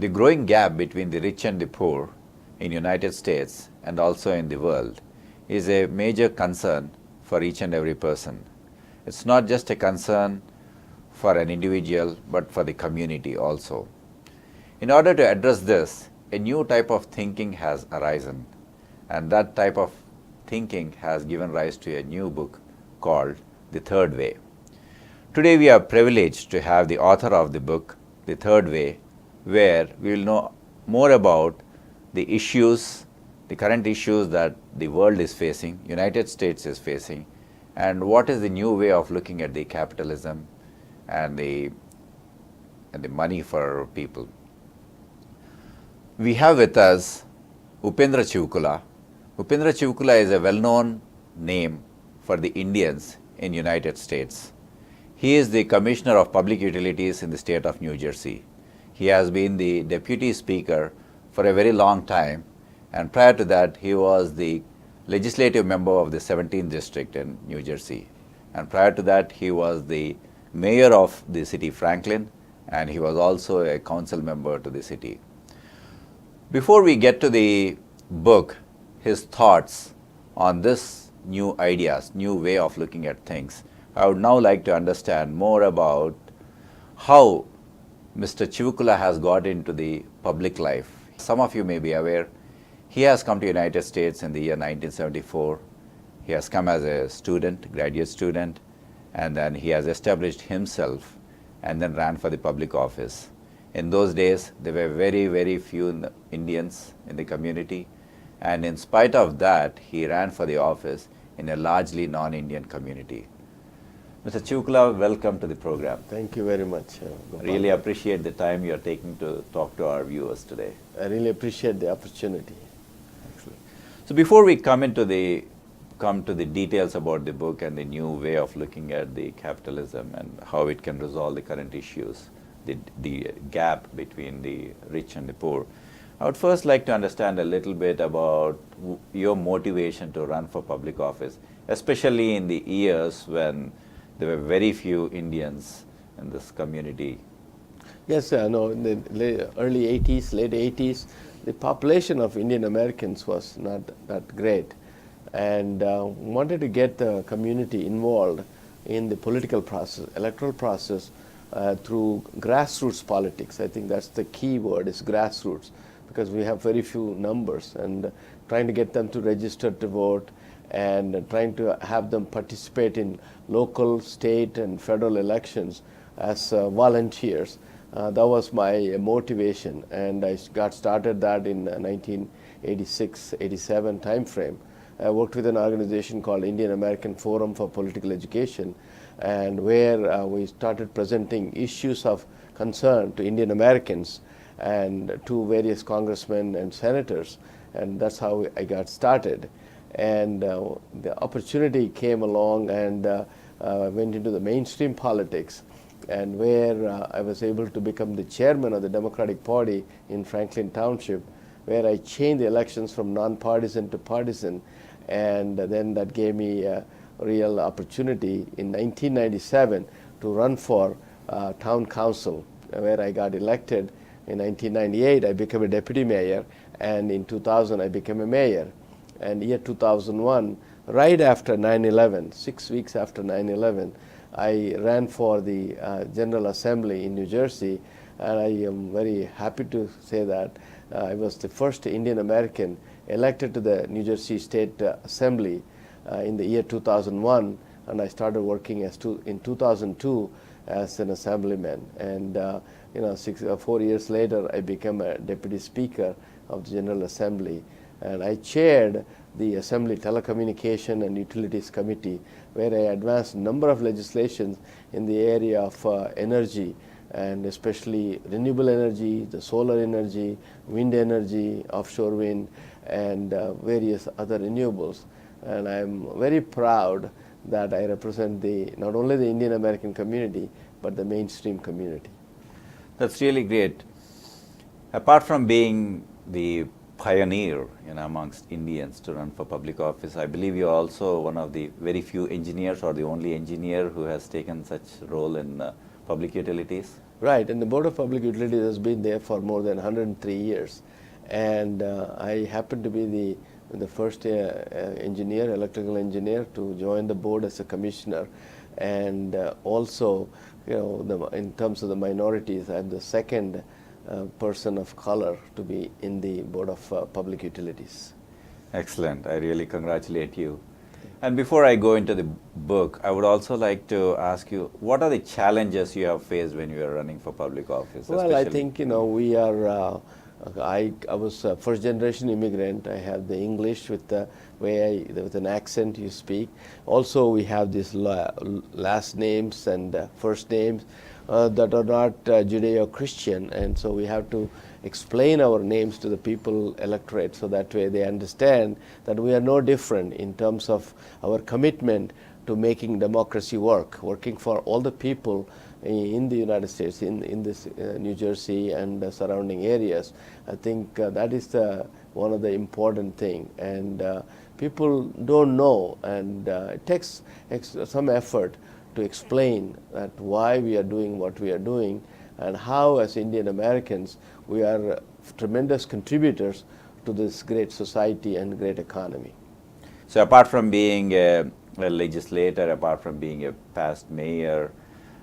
The growing gap between the rich and the poor in United States and also in the world is a major concern for each and every person. It's not just a concern for an individual, but for the community also. In order to address this, a new type of thinking has arisen, and that type of thinking has given rise to a new book called The Third Way. Today we are privileged to have the author of the book, The Third Way, where we will know more about the issues, the current issues that the world is facing, United States is facing, and what is the new way of looking at the capitalism and the money for people. We have with us Upendra Chivukula. Upendra Chivukula is a well-known name for the Indians in United States. He is the Commissioner of Public Utilities in the state of New Jersey. He has been the Deputy Speaker for a very long time, and prior to that he was the legislative member of the 17th District in New Jersey. And prior to that he was the Mayor of the city Franklin, and he was also a council member to the city. Before we get to the book, his thoughts on this new ideas, new way of looking at things, I would now like to understand more about how Mr. Chivukula has got into the public life. Some of you may be aware, he has come to the United States in the year 1974. He has come as a student, graduate student, and then he has established himself and then ran for the public office. In those days, there were very, very few Indians in the community, and in spite of that, he ran for the office in a largely non-Indian community. Mr. Chivukula, welcome to the program. Thank you very much. I really appreciate the time you are taking to talk to our viewers today. I really appreciate the opportunity. Excellent. So before we come to the details about the book and the new way of looking at the capitalism and how it can resolve the current issues, the gap between the rich and the poor, I would first like to understand a little bit about your motivation to run for public office, especially in the years when there were very few Indians in this community. Yes, no, in the early 80s, late 80s, the population of Indian Americans was not that great, and wanted to get the community involved in the political process, electoral process, through grassroots politics. I think that's the key word, is grassroots, because we have very few numbers, and trying to get them to register to vote and trying to have them participate in local, state, and federal elections as volunteers. That was my motivation, and I got started that in 1986-87 time frame. I worked with an organization called Indian American Forum for Political Education, and where we started presenting issues of concern to Indian Americans and to various congressmen and senators, and that's how I got started. And the opportunity came along, and went into the mainstream politics, and where I was able to become the chairman of the Democratic Party in Franklin Township, where I changed the elections from nonpartisan to partisan, and then that gave me a real opportunity in 1997 to run for town council, where I got elected. In 1998, I became a deputy mayor, and in 2000, I became a mayor. And year 2001, right after 9/11, 6 weeks after 9/11, I ran for the General Assembly in New Jersey, and I am very happy to say that I was the first Indian American elected to the New Jersey State Assembly in the year 2001, and I started working in 2002 as an assemblyman. And 4 years later, I became a deputy speaker of the General Assembly, and I chaired the Assembly Telecommunication and Utilities Committee, where I advanced a number of legislations in the area of energy, and especially renewable energy, the solar energy, wind energy, offshore wind, and various other renewables. And I'm very proud that I represent not only the Indian American community, but the mainstream community. That's really great. Apart from being the pioneer amongst Indians to run for public office, I believe you're also one of the very few engineers, or the only engineer who has taken such role in public utilities. Right, and the Board of Public Utilities has been there for more than 103 years. And I happen to be the first engineer, electrical engineer, to join the board as a commissioner. And also, in terms of the minorities, I'm the second person of color to be in the Board of Public Utilities. Excellent. I really congratulate you. And before I go into the book, I would also like to ask you, what are the challenges you have faced when you are running for public office? Well, I think, we are, I was a first generation immigrant. I have the English with the way with an accent you speak. Also, we have these last names and first names that are not Judeo-Christian, and so we have to explain our names to the people electorate, so that way they understand that we are no different in terms of our commitment to making democracy work, working for all the people in the United States, in this New Jersey and the surrounding areas. I think that is one of the important thing, and people don't know, and it takes some effort to explain that why we are doing what we are doing, and how as Indian Americans we are tremendous contributors to this great society and great economy. So apart from being a legislator, apart from being a past mayor,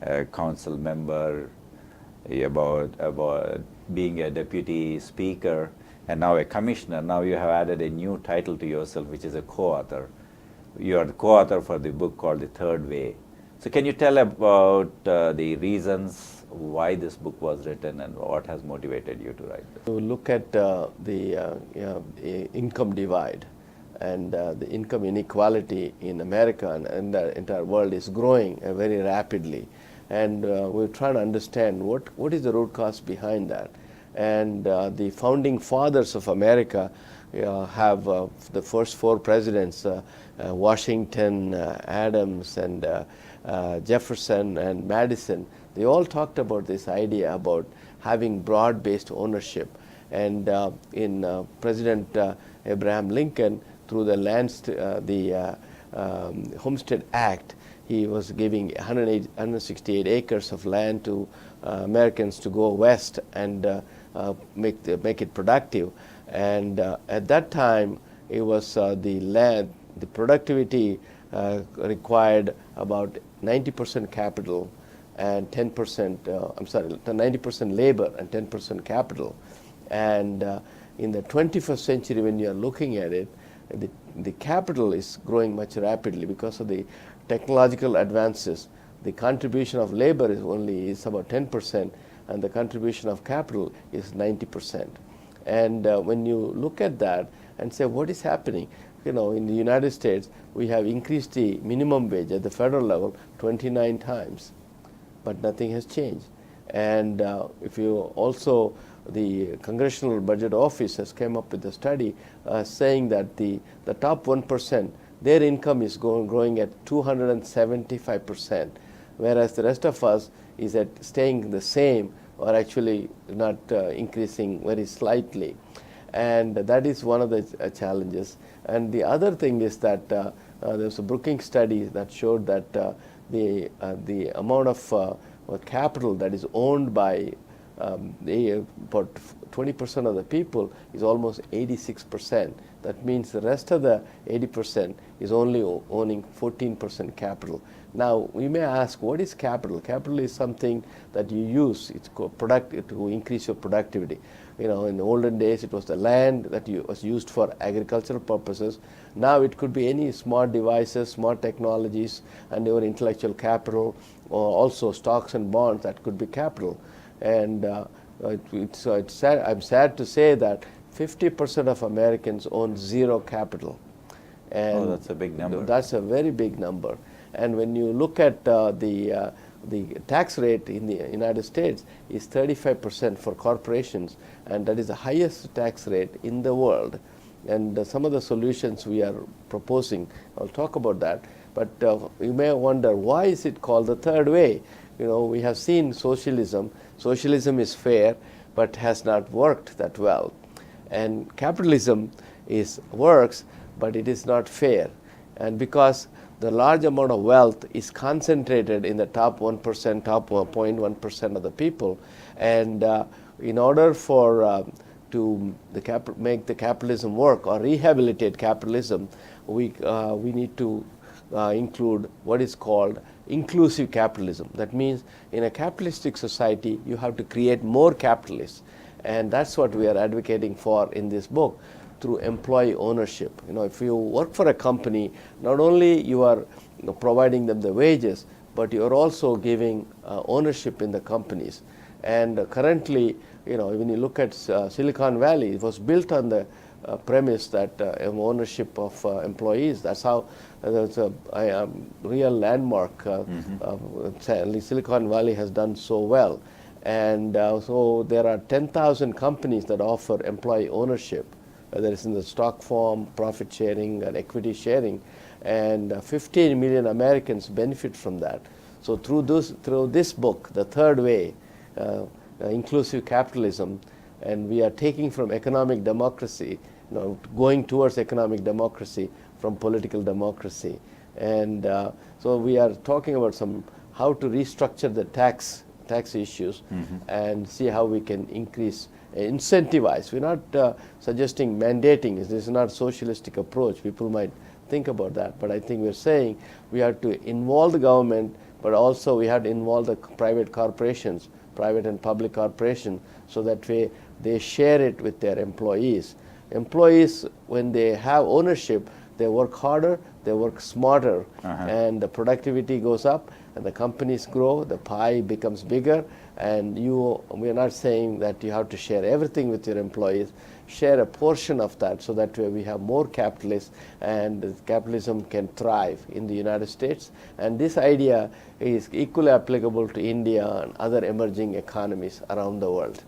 a council member, about being a deputy speaker, and now a commissioner, now you have added a new title to yourself, which is a co-author. You are the co-author for the book called The Third Way. So can you tell about the reasons why this book was written and what has motivated you to write this? To look at the income divide, and the income inequality in America and the entire world is growing very rapidly, and we're trying to understand what is the root cause behind that. And the founding fathers of America have the first four presidents, Washington, Adams, and Jefferson and Madison. They all talked about this idea about having broad-based ownership. And in President Abraham Lincoln, through the Homestead Act, he was giving 168 acres of land to Americans to go west and make it productive. And at that time, it was the productivity required about 90% capital and 10%, 90% labor and 10% capital. And in the 21st century, when you are looking at it, the capital is growing much rapidly because of the technological advances. The contribution of labor is about 10%, and the contribution of capital is 90%. And when you look at that and say, what is happening? In the United States, we have increased the minimum wage at the federal level 29 times, but nothing has changed. And if you also, the Congressional Budget Office has come up with a study saying that the top 1%, their income is growing at 275%, whereas the rest of us is staying the same, or actually not increasing very slightly. And that is one of the challenges. And the other thing is that there's a Brookings study that showed that the amount of capital that is owned by about 20% of the people is almost 86%. That means the rest of the 80% is only owning 14% capital. Now, we may ask, what is capital? Capital is something that you use to increase your productivity. In the olden days, it was the land that was used for agricultural purposes. Now, it could be any smart devices, smart technologies, and your intellectual capital, or also stocks and bonds that could be capital. And it's sad, I'm sad to say that 50% of Americans own zero capital. And that's a big number. That's a very big number. And when you look at the tax rate in the United States is 35% for corporations, and that is the highest tax rate in the world. And some of the solutions we are proposing, I'll talk about that. But you may wonder, why is it called the third way? We have seen socialism. Socialism is fair, but has not worked that well. And capitalism works, but it is not fair. And because the large amount of wealth is concentrated in the top 1%, top 0.1% of the people. And in order for to make the capitalism work or rehabilitate capitalism, we need to include what is called inclusive capitalism. That means in a capitalistic society, you have to create more capitalists. And that's what we are advocating for in this book, through employee ownership. If you work for a company, not only you are providing them the wages, but you are also giving ownership in the companies. And currently, when you look at Silicon Valley, it was built on the premise that ownership of employees. That's how it's a real landmark. Silicon Valley has done so well. And so there are 10,000 companies that offer employee ownership, whether it's in the stock form, profit sharing, and equity sharing, and 15 million Americans benefit from that. So through this book, The Third Way, Inclusive Capitalism, and we are taking from economic democracy, going towards economic democracy from political democracy. And so we are talking about how to restructure the tax issues and see how we can incentivize. We're not suggesting mandating. This is not a socialistic approach. People might think about that, but I think we're saying we have to involve the government, but also we have to involve the private corporations, private and public corporations, so that way they share it with their employees. Employees, when they have ownership, they work harder, they work smarter, and the productivity goes up, and the companies grow, the pie becomes bigger, and we are not saying that you have to share everything with your employees. Share a portion of that, so that way we have more capitalists and capitalism can thrive in the United States. And this idea is equally applicable to India and other emerging economies around the world.